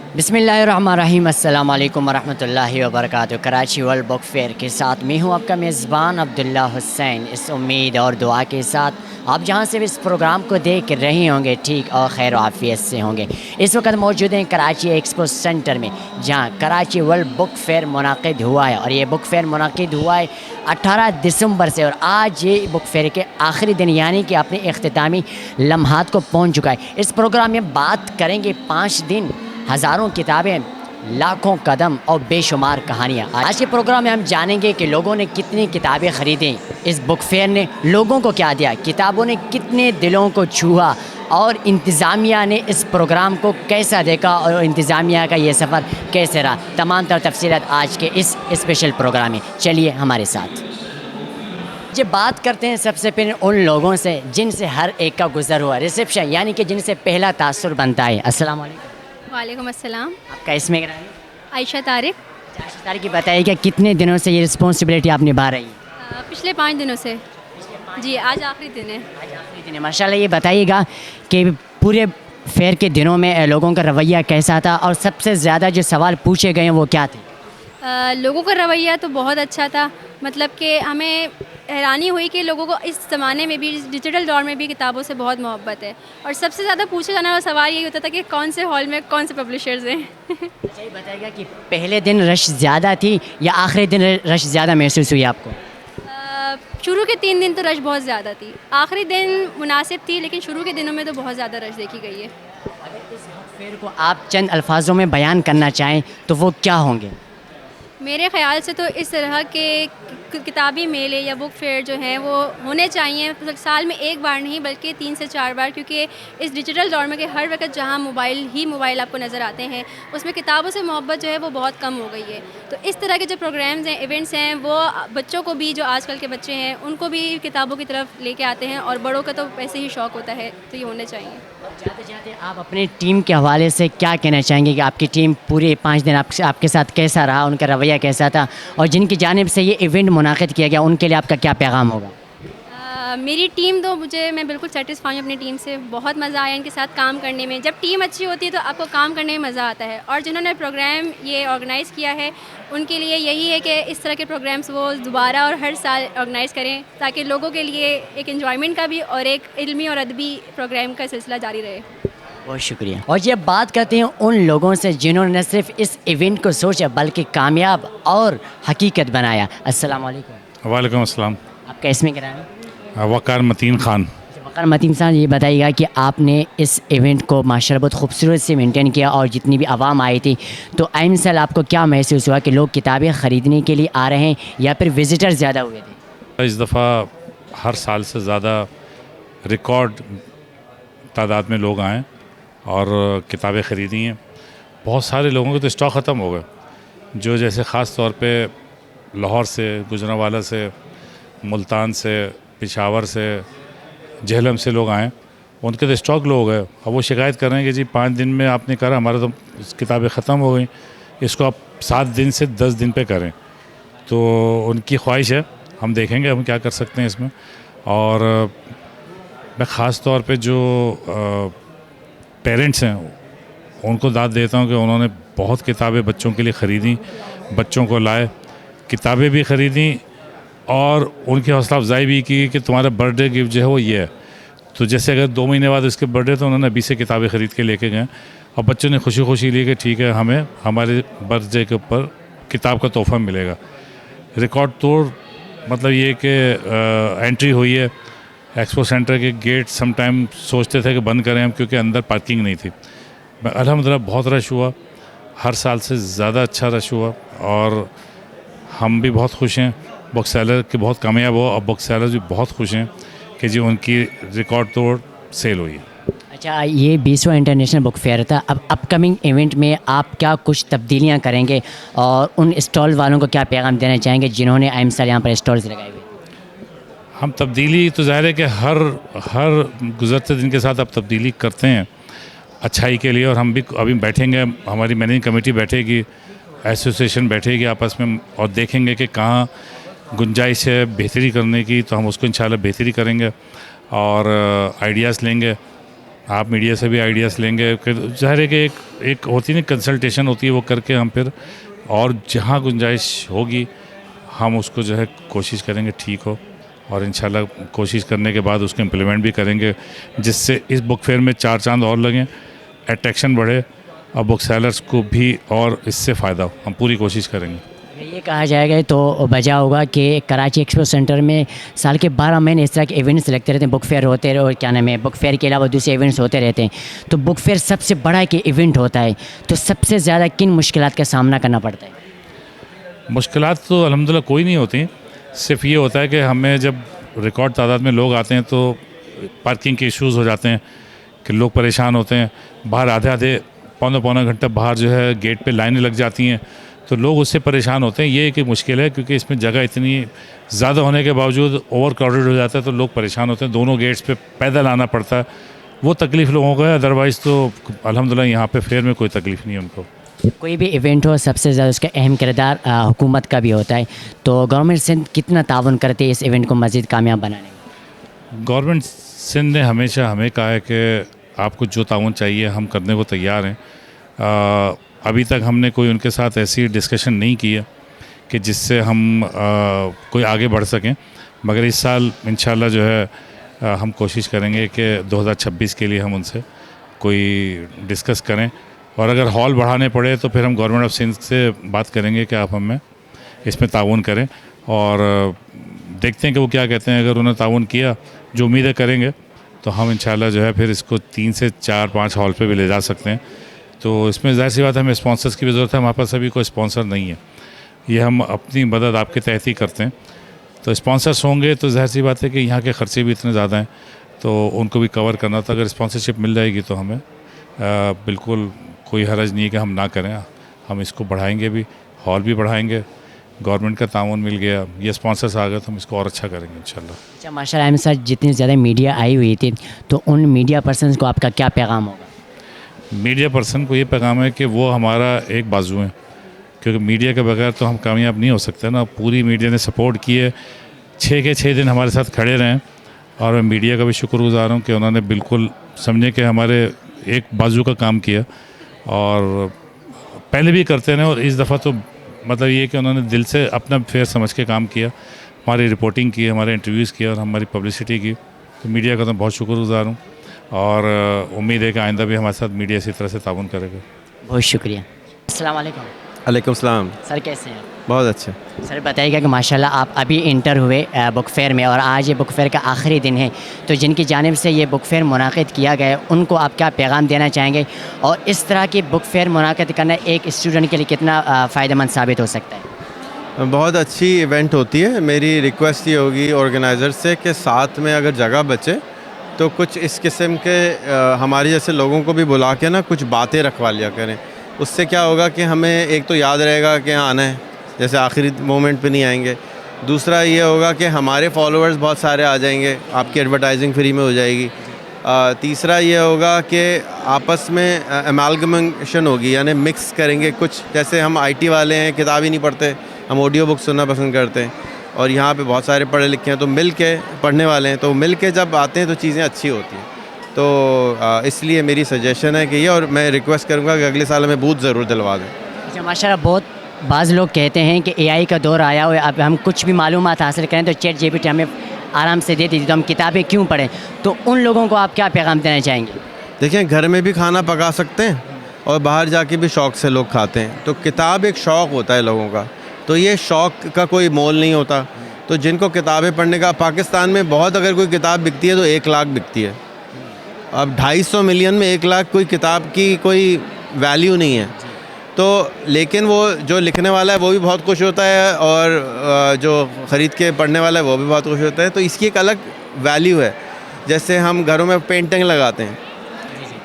बिस्मिल्लाहिर्रहमानिर्रहीम अस्सलाम वालेकुम वरहमतुल्लाहि वबरकातुहू। कराची वर्ल्ड बुक फेयर के साथ मैं हूँ आपका मेज़बान अब्दुल्ला हुसैन। इस उम्मीद और दुआ के साथ आप जहाँ से भी इस प्रोग्राम को देख रहे होंगे ठीक और खैर आफियत से होंगे। इस वक्त मौजूद हैं कराची एक्सपो सेंटर में, जहाँ कराची वर्ल्ड बुक फेयर मुनाकिद हुआ है। और ये बुक फेयर मुनाकिद हुआ है 18 दिसंबर से, और आज ये बुक फेयर के आखिरी दिन यानी कि अपने इख्तितामी लम्हात को पहुँच चुका है। इस प्रोग्राम में बात करेंगे 5 दिन, हज़ारों किताबें, लाखों कदम और बेशुमार कहानियाँ। आज के प्रोग्राम में हम जानेंगे कि लोगों ने कितनी किताबें ख़रीदी, इस बुक फेयर ने लोगों को क्या दिया, किताबों ने कितने दिलों को छुआ, और इंतज़ामिया ने इस प्रोग्राम को कैसा देखा और इंतज़ामिया का ये सफ़र कैसे रहा। तमाम तर तफसीलात आज के इस स्पेशल प्रोग्राम में, चलिए हमारे साथ। जब बात करते हैं सबसे पहले उन लोगों से जिनसे हर एक का गुज़र हुआ, रिसेप्शन यानी कि जिनसे पहला तासुर बनता है। अस्सलाम वालेकुम। वालेकुम अस्सलाम। आपका इसमें क्या है? आयशा तारिक। आयशा तारिक की बताइए कि कितने दिनों से ये रिस्पॉन्सिबिलिटी आप निभा रही हैं? पिछले 5 दिनों से जी, आज आखिरी दिन है। आज आखिरी दिन है माशाल्लाह। ये बताइएगा कि पूरे फेयर के दिनों में लोगों का रवैया कैसा था, और सबसे ज़्यादा जो सवाल पूछे गए हैं वो क्या थे? लोगों का रवैया तो बहुत अच्छा था, मतलब कि हमें हैरानी हुई कि लोगों को इस ज़माने में भी, डिजिटल दौर में भी किताबों से बहुत मोहब्बत है। और सबसे ज़्यादा पूछा जाने वाला सवाल यही होता था कि कौन से हॉल में कौन से पब्लिशर्स हैं। अच्छा, ये बताइएगा कि पहले दिन रश ज़्यादा थी या आखिरी दिन रश ज़्यादा महसूस हुई आपको? शुरू के 3 दिन तो रश बहुत ज़्यादा थी, आखिरी दिन मुनासिब थी, लेकिन शुरू के दिनों में तो बहुत ज़्यादा रश देखी गई है। अगर इस बुक फेयर को आप चंद अल्फाजों में बयान करना चाहें तो वो क्या होंगे? मेरे ख़्याल से तो इस तरह के किताबी मेले या बुक फेयर जो हैं वो होने चाहिए, मतलब साल में एक बार नहीं बल्कि 3 से 4 बार, क्योंकि इस डिजिटल दौर में कि हर वक्त जहां मोबाइल आपको नज़र आते हैं, उसमें किताबों से मोहब्बत जो है वो बहुत कम हो गई है। तो इस तरह के जो प्रोग्राम्स हैं, इवेंट्स हैं, वो बच्चों को भी, जो आजकल के बच्चे हैं उनको भी किताबों की तरफ लेके आते हैं, और बड़ों का तो वैसे ही शौक़ होता है, तो ये होने चाहिए। जाते जाते आप अपनी टीम के हवाले से क्या कहना चाहेंगे कि आपकी टीम पूरे 5 दिन आपके साथ कैसा रहा, उनका रवैया कैसा था, और जिनकी जानिब से ये इवेंट मुनाकिद किया गया उनके लिए आपका क्या पैगाम होगा? मेरी टीम तो मैं बिल्कुल सेटिस्फाई हूँ अपनी टीम से। बहुत मज़ा आया इनके साथ काम करने में। जब टीम अच्छी होती है तो आपको काम करने में मज़ा आता है, और जिन्होंने प्रोग्राम ये ऑर्गेनाइज़ किया है उनके लिए यही है कि इस तरह के प्रोग्राम्स वो दोबारा और हर साल ऑर्गेनाइज़ करें, ताकि लोगों के लिए एक एंजॉयमेंट का भी और एक इल्मी और अदबी प्रोग्राम का सिलसिला जारी रहे। बहुत शुक्रिया। और ये बात करते हैं उन लोगों से जिन्होंने न सिर्फ इस इवेंट को सोचा बल्कि कामयाब और हकीकत बनाया। अस्सलाम वालेकुम। वालेकुम अस्सलाम। आपका इसमें क्या है? वक़ार मतीन ख़ान। वक़ार मतीन साहब, ये बताइएगा कि आपने इस इवेंट को माशाल्लाह बहुत खूबसूरत से मेंटेन किया, और जितनी भी आवाम आई थी, तो आइम साल आपको क्या महसूस हुआ कि लोग किताबें ख़रीदने के लिए आ रहे हैं या फिर विज़िटर ज़्यादा हुए थे? इस दफ़ा हर साल से ज़्यादा रिकॉर्ड तादाद में लोग आए और किताबें ख़रीदी हैं। बहुत सारे लोगों के तो स्टॉक ख़त्म हो गए, जो जैसे ख़ास तौर पे लाहौर से, गुजरांवाला से, मुल्तान से, पेशावर से, झेलम से लोग आए, उनके तो स्टॉक लो हो गए। अब वो शिकायत कर रहे हैं कि जी 5 दिन में आपने करा, हमारा तो किताबें ख़त्म हो गई, इसको आप 7 दिन से 10 दिन पे करें। तो उनकी ख्वाहिश है, हम देखेंगे हम क्या कर सकते हैं इसमें। और मैं ख़ास तौर पे जो पेरेंट्स हैं उनको दाद देता हूँ कि उन्होंने बहुत किताबें बच्चों के लिए ख़रीदी, बच्चों को लाए, किताबें भी ख़रीदी और उनकी हौसला अफजाई भी की कि तुम्हारा बर्थडे गिफ्ट जो है वो ये है। तो जैसे अगर 2 महीने बाद उसके बर्थडे, तो उन्होंने अभी से किताबें ख़रीद के लेके गए, और बच्चों ने खुशी खुशी ली कि ठीक है, हमें हमारे बर्थडे के ऊपर किताब का तोहफ़ा मिलेगा। रिकॉर्ड तोड़ मतलब ये कि एंट्री हुई है। एक्सपो सेंटर के गेट सम टाइम सोचते थे कि बंद करें हम, क्योंकि अंदर पार्किंग नहीं थी। अल्हम्दुलिल्लाह बहुत रश हुआ, हर साल से ज़्यादा अच्छा रश हुआ, और हम भी बहुत खुश हैं। बुक सेलर के बहुत कामयाब हो, और बुक सेलर भी बहुत खुश हैं कि जी उनकी रिकॉर्ड तोड़ सेल हुई है। अच्छा, ये 20वां इंटरनेशनल बुक फेयर था। अब अपकमिंग इवेंट में आप क्या कुछ तब्दीलियाँ करेंगे, और उन स्टॉल वालों को क्या पैगाम देना चाहेंगे जिन्होंने आइम साल यहाँ पर स्टॉल्स लगाए हुए? हम तब्दीली तो ज़ाहिर है कि हर गुज़रते दिन के साथ अब तब्दीली करते हैं अच्छाई के लिए, और हम भी अभी बैठेंगे, हमारी मैनेजिंग कमेटी बैठेगी, एसोसिएशन बैठेगी आपस में, और देखेंगे कि कहाँ गुंजाइश है बेहतरी करने की, तो हम उसको इंशाल्लाह बेहतरी करेंगे और आइडियाज़ लेंगे। आप मीडिया से भी आइडियाज़ लेंगे, फिर ज़ाहिर है कि एक होती है ना कंसल्टेशन होती है, वो करके हम फिर और जहाँ गुंजाइश होगी हम उसको जो है कोशिश करेंगे ठीक हो, और इंशाल्लाह कोशिश करने के बाद उसको इम्प्लीमेंट भी करेंगे, जिससे इस बुक फेयर में 4 चांद और लगें, अट्रैक्शन बढ़े और बुक सेलर्स को भी और इससे फ़ायदा हो। हम पूरी कोशिश करेंगे। ये कहा जाएगा तो बजा होगा कि कराची एक्सपो सेंटर में साल के 12 महीने इस तरह के इवेंट्स लगते रहते हैं, बुक फेयर होते रहे और क्या नाम है, बुक फेयर के अलावा दूसरे इवेंट्स होते रहते हैं। तो बुक फेयर सबसे बड़ा एक इवेंट होता है, तो सबसे ज़्यादा किन मुश्किलात का सामना करना पड़ता है? मुश्किलात तो अल्हम्दुलिल्लाह कोई नहीं होती, सिर्फ ये होता है कि हमें जब रिकॉर्ड तादाद में लोग आते हैं तो पार्किंग के इश्यूज़ हो जाते हैं कि लोग परेशान होते हैं, बाहर आधे पौना घंटा बाहर जो है गेट पे लाइनें लग जाती हैं, तो लोग उससे परेशान होते हैं। ये एक मुश्किल है क्योंकि इसमें जगह इतनी ज़्यादा होने के बावजूद ओवर क्राउडेड हो जाता है, तो लोग परेशान होते हैं। दोनों गेट्स पे पैदल आना पड़ता है, वो तकलीफ़ लोगों को है। अदरवाइज़ तो अल्हम्दुलिल्लाह यहाँ पे फेयर में कोई तकलीफ़ नहीं है उनको। कोई भी इवेंट हो, सबसे ज़्यादा उसका अहम किरदार हुकूमत का भी होता है, तो गवर्नमेंट सिंध कितना ताउन करती है इस इवेंट को मज़ीद कामयाब बनाने में? गवर्नमेंट सिंध ने हमेशा हमें कहा है कि आपको जो ताउन चाहिए हम करने को तैयार हैं। अभी तक हमने कोई उनके साथ ऐसी डिस्कशन नहीं की है कि जिससे हम कोई आगे बढ़ सकें, मगर इस साल इंशाल्लाह जो है हम कोशिश करेंगे कि 2026 के लिए हम उनसे कोई डिस्कस करें, और अगर हॉल बढ़ाने पड़े तो फिर हम गवर्नमेंट ऑफ सिंध से बात करेंगे कि आप हमें इसमें ताउन करें, और देखते हैं कि वो क्या कहते हैं। अगर उन्होंने ताउन किया, जो उम्मीदें करेंगे, तो हम इंशाल्लाह जो है फिर इसको 3 से 4-5 हॉल पे भी ले जा सकते हैं। तो इसमें ज़ाहिर सी बात है हमें स्पॉन्सर्स की भी ज़रूरत है, हमारे पास अभी कोई स्पॉन्सर नहीं है, ये हम अपनी मदद आपके तहत ही करते हैं। तो स्पॉन्सर्स होंगे तो ज़ाहिर सी बात है कि यहाँ के ख़र्चे भी इतने ज़्यादा हैं, तो उनको भी कवर करना था। अगर स्पॉन्सरशिप मिल जाएगी तो हमें बिल्कुल कोई हरज नहीं है कि हम ना करें, हम इसको बढ़ाएंगे भी, हॉल भी बढ़ाएंगे। गवर्नमेंट का ताउन मिल गया, ये स्पॉन्सर्स आ गए तो हम इसको और अच्छा करेंगे इंशाल्लाह। अच्छा, माशाल्लाह अहमद सर, जितनी ज़्यादा मीडिया आई हुई थी, तो उन मीडिया पर्सनस को आपका क्या पैगाम होगा? मीडिया पर्सन को ये पैगाम है कि वो हमारा एक बाजू है, क्योंकि मीडिया के बगैर तो हम कामयाब नहीं हो सकते ना। पूरी मीडिया ने सपोर्ट की है, 6 के 6 दिन हमारे साथ खड़े रहें, और मैं मीडिया का भी शुक्रगुज़ार हूँ कि उन्होंने बिल्कुल समझे कि हमारे एक बाजू का काम किया, और पहले भी करते रहे, और इस दफ़ा तो मतलब ये कि उन्होंने दिल से अपना फेयर समझ के काम किया, हमारी रिपोर्टिंग की, हमारे इंटरव्यूज़ किया और हमारी पब्लिसिटी की। तो मीडिया का तो बहुत शुक्रगुज़ार हूँ, और उम्मीद है कि आइंदा भी हमारे साथ मीडिया इसी तरह से ताउन करेगा। बहुत शुक्रिया। अस्सलाम वालेकुम। वालेकुम सलाम। सर कैसे हैं? बहुत अच्छे। सर बताइएगा कि माशाल्लाह आप अभी इंटर हुए बुक फेयर में, और आज ये बुक फेयर का आखिरी दिन है, तो जिनकी जानिब से ये बुक फेयर मुनाकिद किया गया है उनको आप क्या पैगाम देना चाहेंगे, और इस तरह की बुक फेयर मुनाकिद करना एक स्टूडेंट के लिए कितना फ़ायदेमंद साबित हो सकता है? बहुत अच्छी इवेंट होती है। मेरी रिक्वेस्ट ये होगी ऑर्गेनाइज़र से कि साथ में अगर जगह बचे तो कुछ इस किस्म के हमारे जैसे लोगों को भी बुला के ना कुछ बातें रखवा लिया करें। उससे क्या होगा कि हमें एक तो याद रहेगा कि हाँ आना है, जैसे आखिरी मोमेंट पे नहीं आएंगे। दूसरा ये होगा कि हमारे फॉलोअर्स बहुत सारे आ जाएंगे, आपकी एडवर्टाइजिंग फ्री में हो जाएगी। तीसरा ये होगा कि आपस में अमालगमेशन होगी, यानी मिक्स करेंगे कुछ। जैसे हम आईटी वाले हैं, किताब ही नहीं पढ़ते, हम ऑडियो बुक सुनना पसंद करते हैं, और यहाँ पे बहुत सारे पढ़े लिखे हैं, तो मिल के पढ़ने वाले हैं, तो मिल के जब आते हैं तो चीज़ें अच्छी होती हैं। तो इसलिए मेरी सजेशन है कि ये, और मैं रिक्वेस्ट करूँगा कि अगले साल हमें बूथ ज़रूर दिलवा दें। अच्छा माशाल्लाह, बहुत बाज़ लोग कहते हैं कि AI का दौर आया हुआ है, अब हम कुछ भी मालूमात हासिल करें तो ChatGPT हमें आराम से दे देती, तो हम किताबें क्यों पढ़ें? तो उन लोगों को आप क्या पैगाम देना चाहेंगे? देखिए, घर में भी खाना पका सकते हैं और बाहर जाके भी शौक़ से लोग खाते हैं, तो किताब एक शौक़ होता है लोगों का, तो ये शौक़ का कोई मोल नहीं होता। तो जिनको किताबें पढ़ने का, पाकिस्तान में बहुत अगर कोई किताब बिकती है तो 1 लाख बिकती है। अब 250 मिलियन में 1 लाख कोई किताब की कोई वैल्यू नहीं है। तो लेकिन वो जो लिखने वाला है वो भी बहुत खुश होता है, और जो ख़रीद के पढ़ने वाला है वो भी बहुत खुश होता है। तो इसकी एक अलग वैल्यू है। जैसे हम घरों में पेंटिंग लगाते हैं,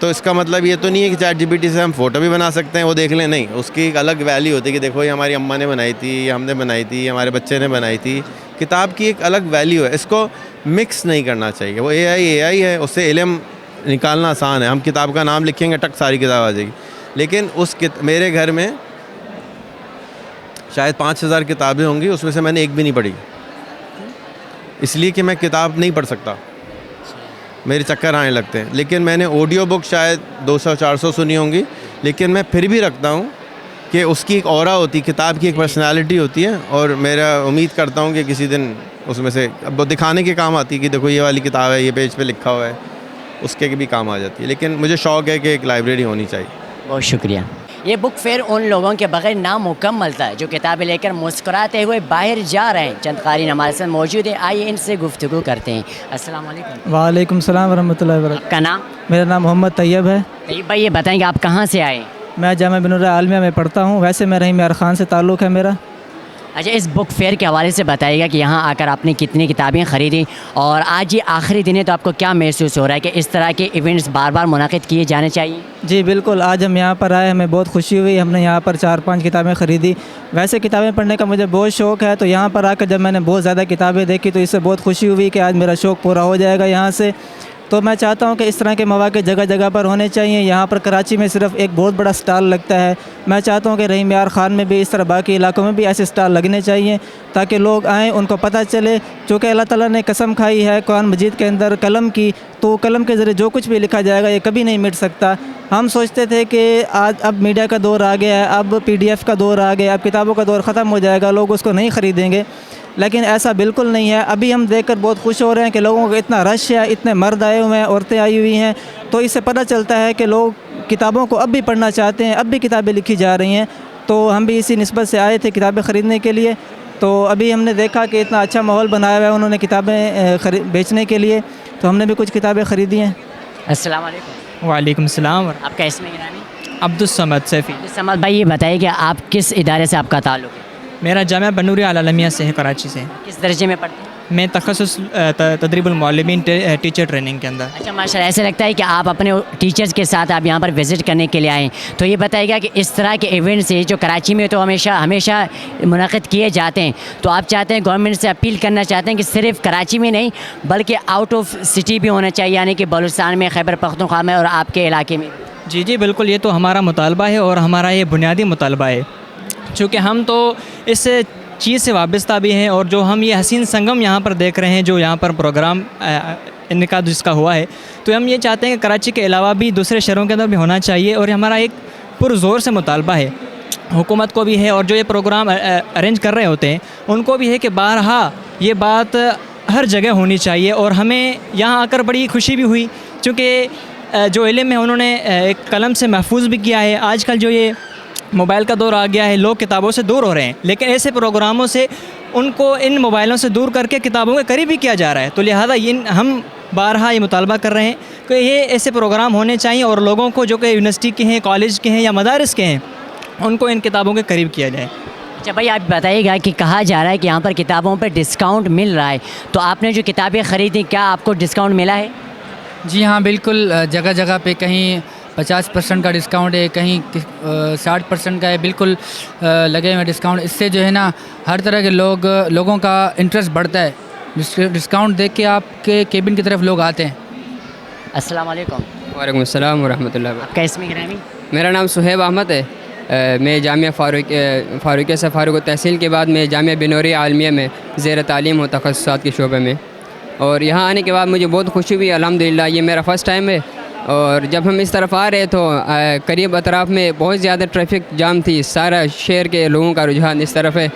तो इसका मतलब ये तो नहीं है कि ChatGPT से हम फ़ोटो भी बना सकते हैं, वो देख लें, नहीं, उसकी एक अलग वैल्यू होती है कि देखो ये हमारी अम्मा ने बनाई थी, ये हमने बनाई थी, हमारे बच्चे ने बनाई थी। किताब की एक अलग वैल्यू है, इसको मिक्स नहीं करना चाहिए। वो AI है, उससे इल्म निकालना आसान है। हम किताब का नाम लिखेंगे, टक सारी किताब आ जाएगी। लेकिन मेरे घर में शायद 5000 किताबें होंगी, उसमें से मैंने एक भी नहीं पढ़ी, इसलिए कि मैं किताब नहीं पढ़ सकता। मेरे चक्कर आने लगते हैं। लेकिन मैंने ऑडियो बुक शायद 200-400 सुनी होंगी, लेकिन मैं फिर भी रखता हूँ कि उसकी एक ऑरा होती है, किताब की एक पर्सनालिटी होती है, और मेरा उम्मीद करता हूँ कि किसी दिन उसमें से अब वो दिखाने के काम आती है कि देखो ये वाली किताब है, ये पेज पे लिखा हुआ है, उसके भी काम आ जाती है। लेकिन मुझे शौक़ है कि एक लाइब्रेरी होनी चाहिए। बहुत शुक्रिया। ये बुक फेयर उन लोगों के बगैर नामुकम्मल था जो किताबें लेकर मुस्कुराते हुए बाहर जा रहे हैं। चंद क़ारीन हमारे साथ मौजूद है, आइए इनसे गुफ्तगू करते हैं। अस्सलाम वालेकुम। वालेकुम सलाम वरहमतुल्लाहि वबरकातुहू। आपका नाम? मेरा नाम मोहम्मद तैयब है। तैयब भाई, ये बताएंगे आप कहाँ से आए? मैं जामिया बिनूर आलमिया में पढ़ता हूँ। वैसे मैं रहीम यार ख़ान से ताल्लुक़ है मेरा। अच्छा, इस बुक फेयर के हवाले से बताइएगा कि यहाँ आकर आपने कितनी किताबें ख़रीदी, और आज ये आखिरी दिन है तो आपको क्या महसूस हो रहा है कि इस तरह के इवेंट्स बार बार मुनाकिद किए जाने चाहिए? जी बिल्कुल, आज हम यहाँ पर आए, हमें बहुत खुशी हुई। हमने यहाँ पर 4-5 किताबें ख़रीदी। वैसे किताबें पढ़ने का मुझे बहुत शौक़ है, तो यहाँ पर आकर जब मैंने बहुत ज़्यादा किताबें देखी तो इससे बहुत खुशी हुई कि आज मेरा शौक़ पूरा हो जाएगा यहाँ से। तो मैं चाहता हूँ कि इस तरह के मौक़े जगह जगह पर होने चाहिए। यहाँ पर कराची में सिर्फ एक बहुत बड़ा स्टॉल लगता है। मैं चाहता हूँ कि रहीम यार ख़ान में भी इस तरह बाकी इलाकों में भी ऐसे स्टॉल लगने चाहिए ताकि लोग आएँ, उनको पता चले। चूँकि अल्लाह ताला ने कसम खाई है कुरान मजीद के अंदर कलम की, तो कलम के ज़रिए जो कुछ भी लिखा जाएगा ये कभी नहीं मिट सकता। हम सोचते थे कि आज अब मीडिया का दौर आ गया है, अब PDF का दौर आ गया, अब किताबों का दौर ख़त्म हो जाएगा, लोग उसको नहीं ख़रीदेंगे, लेकिन ऐसा बिल्कुल नहीं है। अभी हम देखकर बहुत खुश हो रहे हैं कि लोगों का इतना रश है, इतने मर्द आए हुए हैं, औरतें आई हुई हैं, तो इससे पता चलता है कि लोग किताबों को अब भी पढ़ना चाहते हैं, अब भी किताबें लिखी जा रही हैं। तो हम भी इसी निस्बत से आए थे किताबें ख़रीदने के लिए। तो अभी हमने देखा कि इतना अच्छा माहौल बनाया हुआ है उन्होंने किताबें बेचने के लिए, तो हमने भी कुछ किताबें ख़रीदी हैं। अस्सलाम वालेकुम। वालेकुम सलाम। आपका इसमें गिरामी? अब्दुस समद सैफ़ी। समद भाई, ये बताइए कि आप किस इदारे से आपका ताल्लुक़ है? मेरा जामिया बिनूर आलमिया से है, कराची से। किस दर्जे में पढ़ते हैं? मैं तख़स्सुस तदरीबुल मुअल्लिमीन टीचर ट्रेनिंग के अंदर। अच्छा माशाल्लाह, ऐसा लगता है कि आप अपने टीचर्स के साथ आप यहाँ पर विज़िट करने के लिए आए। तो ये बताइएगा कि इस तरह के इवेंट्स है जो कराची में तो हमेशा मुनाकिद किए जाते हैं, तो आप चाहते हैं, गवर्नमेंट से अपील करना चाहते हैं कि सिर्फ कराची में नहीं बल्कि आउट ऑफ सिटी भी होना चाहिए, यानी कि बलूचिस्तान में, खैबर पख्तूनख्वा में और आपके इलाके में? जी जी बिल्कुल, ये तो हमारा मुतालबा है और हमारा ये बुनियादी मुतालबा है, चूँकि हम तो इस चीज़ से वाबस्ता भी हैं। और जो हम ये हसीन संगम यहाँ पर देख रहे हैं, जो यहाँ पर प्रोग्राम इनका जिसका हुआ है, तो हम ये चाहते हैं कि कराची के अलावा भी दूसरे शहरों के अंदर भी होना चाहिए, और हमारा एक पुरज़ोर से मुतालबा है, हुकूमत को भी है और जो ये प्रोग्राम अरेंज कर रहे होते हैं उनको भी है कि बारहा ये बात हर जगह होनी चाहिए। और हमें यहाँ आकर बड़ी खुशी भी हुई, चूँकि जो इल्म है उन्होंने एक कलम से महफूज भी किया है। आजकल जो ये मोबाइल का दौर आ गया है, लोग किताबों से दूर हो रहे हैं, लेकिन ऐसे प्रोग्रामों से उनको इन मोबाइलों से दूर करके किताबों के करीब भी किया जा रहा है। तो लिहाजा हम बारहा ये मुतालबा कर रहे हैं कि ये ऐसे प्रोग्राम होने चाहिए और लोगों को जो कि यूनिवर्सिटी के हैं, कॉलेज के हैं या मदारिस के हैं, उनको इन किताबों के करीब किया जाए। अच्छा भाई, आप बताइएगा कि कहा जा रहा है कि यहाँ पर किताबों पर डिस्काउंट मिल रहा है, तो आपने जो किताबें ख़रीदी क्या आपको डिस्काउंट मिला है? जी हाँ बिल्कुल, जगह जगह पे कहीं 50% का डिस्काउंट है, कहीं 60% का है, बिल्कुल लगे हुए डिस्काउंट। इससे जो है ना हर तरह के लोगों का इंटरेस्ट बढ़ता है। डिस्काउंट देख के आपके केबिन की तरफ लोग आते हैं। अस्सलाम वालेकुम। वालेकुम अस्सलाम वरहमतुल्लाह। आपका इसमें गिरामी? मेरा नाम सुहेब अहमद है। मैं जामिया फ़ारूक़िया से फ़ारूक़ तहसील के बाद मैं जामिया बिनूर आलमिया में ज़ेर तालीम हूँ तख़स्सुसात के शोबे में, और यहाँ आने के बाद मुझे बहुत खुशी हुई। अल्हम्दुलिल्लाह ये मेरा फ़र्स्ट टाइम है, और जब हम इस तरफ आ रहे तो करीब अतराफ़ में बहुत ज़्यादा ट्रैफिक जाम थी, सारा शहर के लोगों का रुझान इस तरफ है।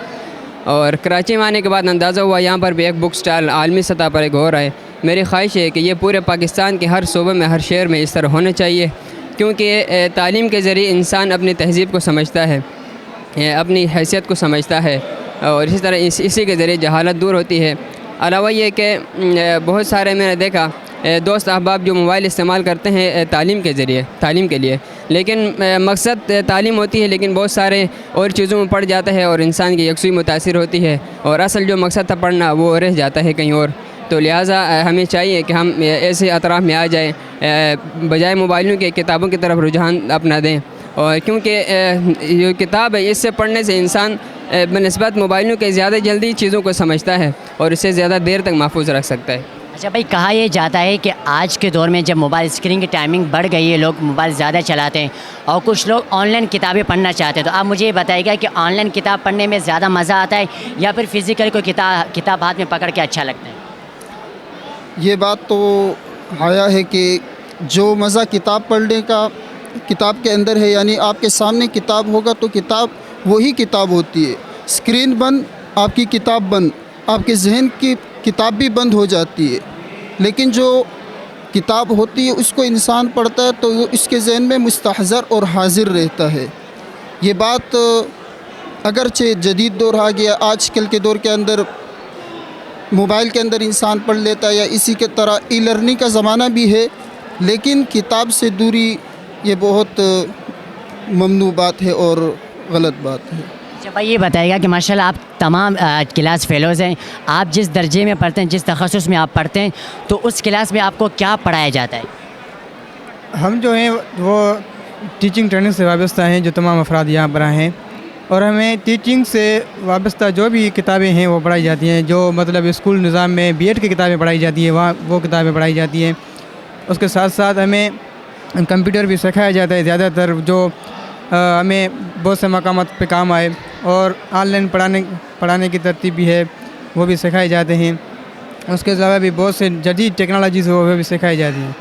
और कराची में आने के बाद अंदाज़ा हुआ यहाँ पर भी एक बुक स्टॉल आलमी सतह पर एक हो रहा है। मेरी ख्वाहिश है कि ये पूरे पाकिस्तान के हर सूबे में, हर शहर में इस तरह होने चाहिए, क्योंकि तालीम के ज़रिए इंसान अपनी तहज़ीब को समझता है, अपनी हैसियत को समझता है, और इसी तरह इसी के ज़रिए जहालत दूर होती है। अलावा ये कि बहुत सारे मैंने देखा दोस्त अहबाब जो मोबाइल इस्तेमाल करते हैं तालीम के ज़रिए, तालीम के लिए, लेकिन मकसद तालीम होती है, लेकिन बहुत सारे और चीज़ों में पड़ जाता है और इंसान की यकसुई मुतासिर होती है, और असल जो मकसद था पढ़ना वो रह जाता है कहीं और। तो लिहाजा हमें चाहिए कि हम ऐसे अतराफ़ में आ जाए, बजाय मोबाइलों के किताबों की तरफ रुझान अपना दें। और क्योंकि जो किताब है इससे पढ़ने से इंसान बनिस्बत मोबाइलों के ज़्यादा जल्दी चीज़ों को समझता है और इससे ज़्यादा देर तक महफूज रख सकता है। अच्छा भाई, कहा यह जाता है कि आज के दौर में जब मोबाइल स्क्रीन की टाइमिंग बढ़ गई है, लोग मोबाइल ज़्यादा चलाते हैं और कुछ लोग ऑनलाइन किताबें पढ़ना चाहते हैं, तो आप मुझे ये बताइएगा कि ऑनलाइन किताब पढ़ने में ज़्यादा मज़ा आता है या फिर फ़िज़िकल कोई किताब हाथ में पकड़ के अच्छा लगता है? ये बात तो आया है कि जो मज़ा किताब पढ़ने का किताब के अंदर है, यानी आपके सामने किताब होगा तो किताब वही किताब होती है। स्क्रीन बंद, आपकी किताब बंद, आपके जहन की किताब भी बंद हो जाती है। लेकिन जो किताब होती है उसको इंसान पढ़ता है तो वो इसके जहन में मुस्तहज़र और हाजिर रहता है। ये बात अगरचे जदीद दौर आ गया, आजकल के दौर के अंदर मोबाइल के अंदर इंसान पढ़ लेता है, या इसी के तरह ई लर्निंग का ज़माना भी है, लेकिन किताब से दूरी ये बहुत ममनू बात है और गलत बात है। अच्छा भाई, ये बताइएगा कि माशाल्लाह आप तमाम क्लास फेलोज़ हैं, आप जिस दर्जे में पढ़ते हैं, जिस तखस्सुस में आप पढ़ते हैं, तो उस क्लास में आपको क्या पढ़ाया जाता है? हम जो हैं वो टीचिंग ट्रेनिंग से वाबस्ता हैं, जो तमाम अफराद यहाँ पर आए हैं, और हमें टीचिंग से वाबस्ता जो भी किताबें हैं वो पढ़ाई जाती हैं। जो मतलब स्कूल निज़ाम में बीएड की किताबें पढ़ाई जाती हैं, वहाँ वो किताबें पढ़ाई जाती हैं। उसके साथ साथ हमें कंप्यूटर भी सिखाया जाता है ज़्यादातर, जो हमें बहुत से मकामात पे काम आए, और ऑनलाइन पढ़ाने की तरतीब भी है, वो भी सिखाए जाते हैं। उसके अलावा भी बहुत से जदीद टेक्नोलॉजी से वो भी सिखाई जाती हैं।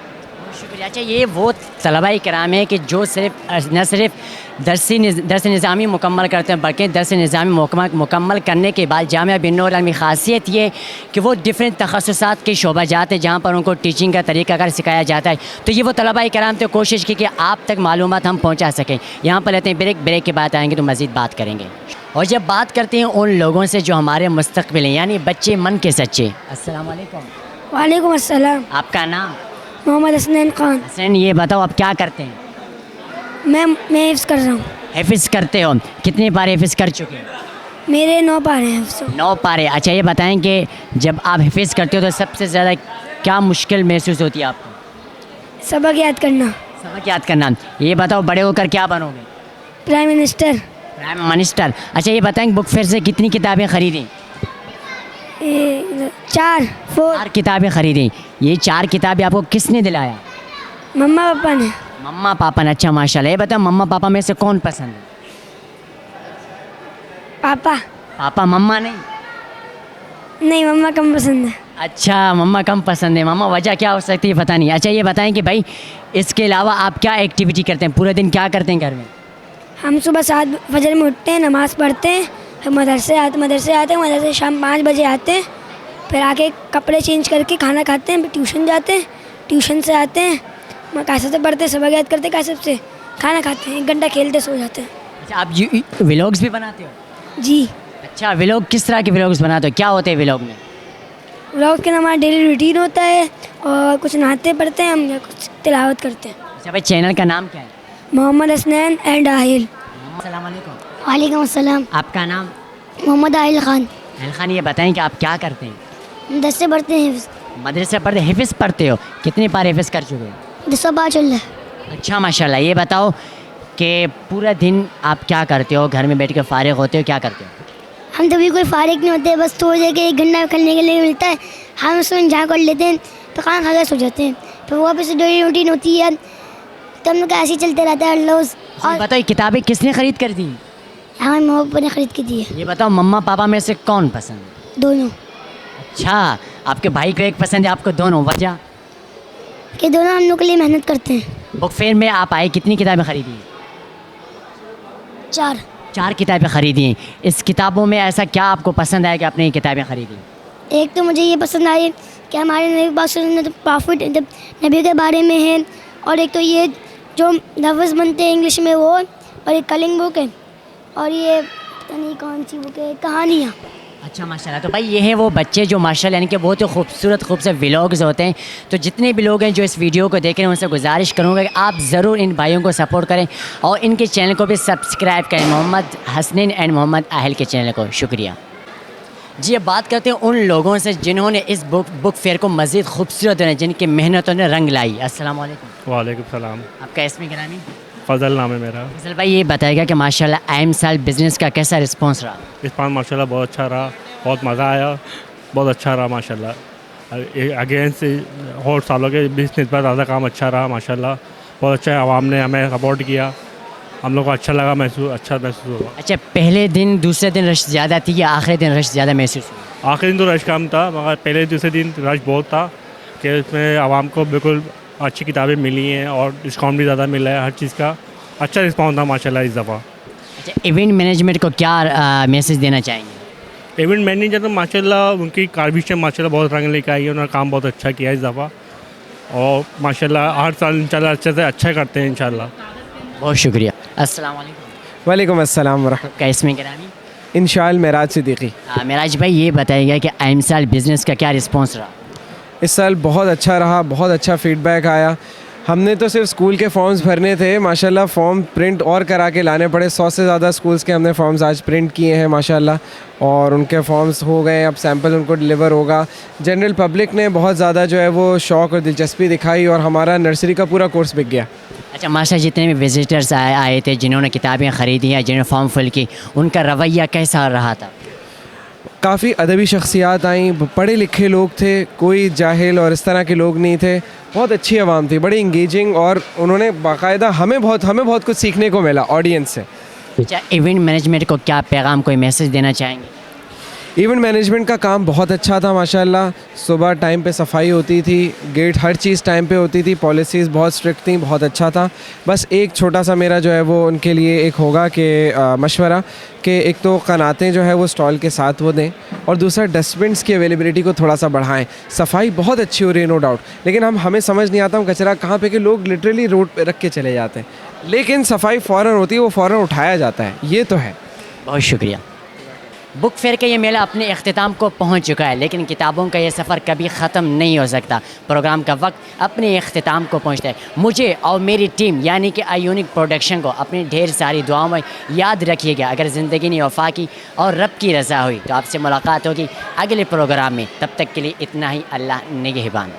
शुक्रिया। अच्छा, ये वो तलबाई कराम है कि जो सिर्फ न सिर्फ दरस निज़ामी मुकम्मल करते हैं, बल्कि दरस निज़ामी मुकम्मल करने के बाद जामिया बिन्नूर अलमी ख़ासियत ये कि वो डिफरेंट तखस्सुसात के शोबा जात हैं जहाँ पर उनको टीचिंग का तरीक़ाकार सिखाया जाता है। तो ये वो तलबाई कराम थे, कोशिश की कि आप तक मालूमात हम पहुँचा सकें। यहाँ पर लेते हैं ब्रेक के बाद आएँगे तो मज़ीद बात करेंगे। और जब बात करते हैं उन लोगों से जो हमारे मुस्तक़बिल हैं, यानी बच्चे मन के सच्चे। अस्सलाम वालेकुम। वालेकुम अस्सलाम। आपका नाम? मोहम्मद हसनैन खान। हसनैन, ये बताओ आप क्या करते हैं? मैं हिफ्ज़ कर रहा हूँ। हिफ्ज़ करते हो? कितने पारे हिफ्ज़ कर चुके हैं? मेरे 9 पारे हैं हिफ्ज़। 9 पारे। अच्छा, ये बताएं कि जब आप हिफ्ज़ करते हो तो सबसे ज़्यादा क्या मुश्किल महसूस होती है आपको? सबक याद करना। सबक याद करना। ये बताओ बड़े होकर क्या बनोगे? Prime minister. Prime minister. अच्छा, ये बताएं बुक फेयर से कितनी किताबें ख़रीदी? 4 किताबें ख़रीदी। ये 4 किताबें आपको किसने दिलाया? मम्मा पापा ने। मम्मा पापा ने। अच्छा माशाल्लाह। ये बताओ मम्मा पापा में से कौन पसंद है? पापा। पापा, मम्मा नहीं? नहीं, मम्मा कम पसंद है। अच्छा, मम्मा कम पसंद है। मम्मा वजह क्या हो सकती है पता नहीं। अच्छा, ये बताएं कि भाई इसके अलावा आप क्या एक्टिविटी करते हैं, पूरे दिन क्या करते हैं घर में? हम सुबह 7 फजर में उठते हैं, नमाज़ पढ़ते हैं, फिर मदरसे आते हैं, मदरसे शाम 5 बजे आते हैं, फिर आके कपड़े चेंज करके खाना खाते हैं, फिर ट्यूशन जाते हैं, ट्यूशन से आते हैं, कासिब से पढ़ते हैं, सबक याद करते हैं, कासिब से खाना खाते हैं, 1 घंटा खेलते सो जाते हैं। अच्छा, आप व्लॉग्स भी बनाते हो? जी। अच्छा, व्लॉग किस तरह के व्लॉग्स बनाते हो? क्या होते हैं व्लॉग में? व्लॉग के हमारा डेली रूटीन होता है, और कुछ नहाते पढ़ते हैं हम, या कुछ तिलावत करते हैं। अच्छा भाई, चैनल का नाम क्या है? मोहम्मद हसनैन एंड आहिल। अस्सलाम वालेकुम। वालेकुम अस्सलाम। आपका नाम? मोहम्मद आहिल खान। आहिल खान, ये बताएं कि आप क्या करते हैं? मदरसे पढ़ते हैं। मदरसे पढ़ते हिफ्ज़ पढ़ते हो? कितने पारे हिफ्ज़ कर चुके हो? 205 चल रहा है। अच्छा माशाल्लाह। ये बताओ कि पूरा दिन आप क्या करते हो, घर में बैठ कर फारिग होते हो, क्या करते हो? हम तो बिल्कुल फारिग नहीं होते, बस थोड़ी देर के 1 घंटा खेलने के लिए मिलता है, हम उसमें जहाँ कर लेते हैं, तो खाना खा कर सो जाते हैं, फिर वापस डेली रूटीन होती है, तो हम लोग ऐसे ही चलते रहता है हर रोज़। और बताओ किताबें किसने ख़रीद कर दी? हमारे माँ बाप ने ख़रीद के दी है। ये बताओ मम्मा पापा में से कौन पसंद है? दोनों। अच्छा, आपके भाई को एक पसंद है, आपको दोनों? वजह कि दोनों हम लोग के लिए मेहनत करते हैं। बुक फेयर में आप आए, कितनी किताबें ख़रीदी? 4 किताबें ख़रीदी हैं। इस किताबों में ऐसा क्या आपको पसंद आया कि आपने ये किताबें ख़रीदी? एक तो मुझे ये पसंद आई कि हमारे नबी पाक सल्लल्लाहु अलैहि वसल्लम ने प्रॉफिट नबी के बारे में है, और एक तो ये जो लफ्ज़ बनते हैं इंग्लिश में वो, और एक कलिंग बुक है, और ये पता नहीं कौन सी बुक है, कहानियाँ। अच्छा माशाल्लाह। तो भाई ये हैं वो बच्चे जो माशाल्लाह यानी कि बहुत ही खूबसूरत व्लॉग्स होते हैं। तो जितने भी लोग हैं जो इस वीडियो को देख रहे हैं उनसे गुजारिश करूँगा कि आप ज़रूर इन भाइयों को सपोर्ट करें और इनके चैनल को भी सब्सक्राइब करें, मोहम्मद हसनैन एंड मोहम्मद आहिल के चैनल को। शुक्रिया जी। अब बात करते हैं उन लोगों से जिन्होंने इस बुक फेयर को मज़ीद खूबसूरत बनाया, जिनकी मेहनतों ने रंग लाई। अस्सलाम वालेकुम। वालेकुम सलाम। आपका इसमें गिरामी? फ़ज़ल नाम है मेरा। फजल भाई, ये बताएगा कि माशाल्लाह आइम साल बिज़नेस का कैसा रिस्पॉन्स रहा? इस बार माशाल्लाह बहुत अच्छा रहा, बहुत मज़ा आया, बहुत अच्छा रहा माशाल्लाह। अगेन से और सालों के 20 निस्बत ज़्यादा काम अच्छा रहा माशाल्लाह। बहुत अच्छा, आवाम ने हमें सपोर्ट किया, हम लोग को अच्छा लगा, अच्छा महसूस हुआ। अच्छा, पहले दिन दूसरे दिन रश ज़्यादा थी या आखिरी दिन रश ज़्यादा महसूस हुआ? आखिरी दिन तो रश कम था, मगर पहले दूसरे दिन रश बहुत था। कि इसमें आवाम को बिल्कुल अच्छी किताबें मिली हैं और डिस्काउंट भी ज़्यादा मिला है, हर चीज़ का अच्छा रिस्पॉन्स था माशाल्लाह इस दफ़ा। अच्छा, इवेंट मैनेजमेंट को क्या मैसेज देना चाहेंगे? इवेंट मैनेजर तो माशाल्लाह उनकी कार्विश माशाल्लाह बहुत रंग लेकर आई है, उन्होंने काम बहुत अच्छा किया इस दफ़ा और माशाल्लाह हर साल इंशाल्लाह अच्छे से अच्छा करते हैं इंशाल्लाह। बहुत शुक्रिया। अस्सलाम वालेकुम। वालेकुम अस्सलाम वरहमतुल्लाह। का इसमें गिरामी इंशाअल्लाह मेराज सिद्दीकी। मेराज भाई ये बताइएगा कि आइम साल बिज़नेस का क्या रिस्पॉन्स रहा? इस साल बहुत अच्छा रहा, बहुत अच्छा फीडबैक आया। हमने तो सिर्फ स्कूल के फॉर्म्स भरने थे, माशाल्लाह फॉर्म प्रिंट और करा के लाने पड़े। 100 से ज़्यादा स्कूल्स के हमने फॉर्म्स आज प्रिंट किए हैं माशाल्लाह, और उनके फॉर्म्स हो गए, अब सैंपल उनको डिलीवर होगा। जनरल पब्लिक ने बहुत ज़्यादा जो है वो शौक़ और दिलचस्पी दिखाई और हमारा नर्सरी का पूरा कोर्स बिक गया। अच्छा माशा, जितने भी विजिटर्स आए थे, जिन्होंने किताबें ख़रीदी हैं, जिन्होंने फॉर्म फिल की, उनका रवैया कैसा रहा था? काफ़ी अदबी शख्सियात आई, पढ़े लिखे लोग थे, कोई जाहिल और इस तरह के लोग नहीं थे। बहुत अच्छी आवाम थी, बड़ी इंगेजिंग, और उन्होंने बाकायदा हमें बहुत कुछ सीखने को मिला ऑडियंस से। अच्छा, इवेंट मैनेजमेंट को क्या पैगाम, कोई मैसेज देना चाहेंगे? इवेंट मैनेजमेंट का काम बहुत अच्छा था माशाल्लाह। सुबह टाइम पे सफाई होती थी, गेट हर चीज़ टाइम पे होती थी, पॉलिसीज़ बहुत स्ट्रिक्ट थी, बहुत अच्छा था। बस एक छोटा सा मेरा जो है वो उनके लिए एक होगा कि मशवरा कि एक तो कनातें जो है वो स्टॉल के साथ वो दें, और दूसरा डस्टबिन्स की अवेलेबिलिटी को थोड़ा सा बढ़ाएं। सफाई बहुत अच्छी हो रही है नो डाउट, लेकिन हमें समझ नहीं आता हम कचरा कहाँ पे कि लोग लिटरली रोड पे रख के चले जाते हैं, लेकिन सफाई फ़ौरन होती है, वो फ़ौरन उठाया जाता है, ये तो है। बहुत शुक्रिया। बुक फेयर का ये मेला अपने अख्तिताम को पहुंच चुका है, लेकिन किताबों का ये सफ़र कभी ख़त्म नहीं हो सकता। प्रोग्राम का वक्त अपने अख्तिताम को पहुंचता है। मुझे और मेरी टीम यानी कि आयोनिक प्रोडक्शन को अपनी ढेर सारी दुआओं में याद रखिएगा। अगर ज़िंदगी ने वफा की और रब की रज़ा हुई तो आपसे मुलाकात होगी अगले प्रोग्राम में। तब तक के लिए इतना ही। अल्लाह निगहबान।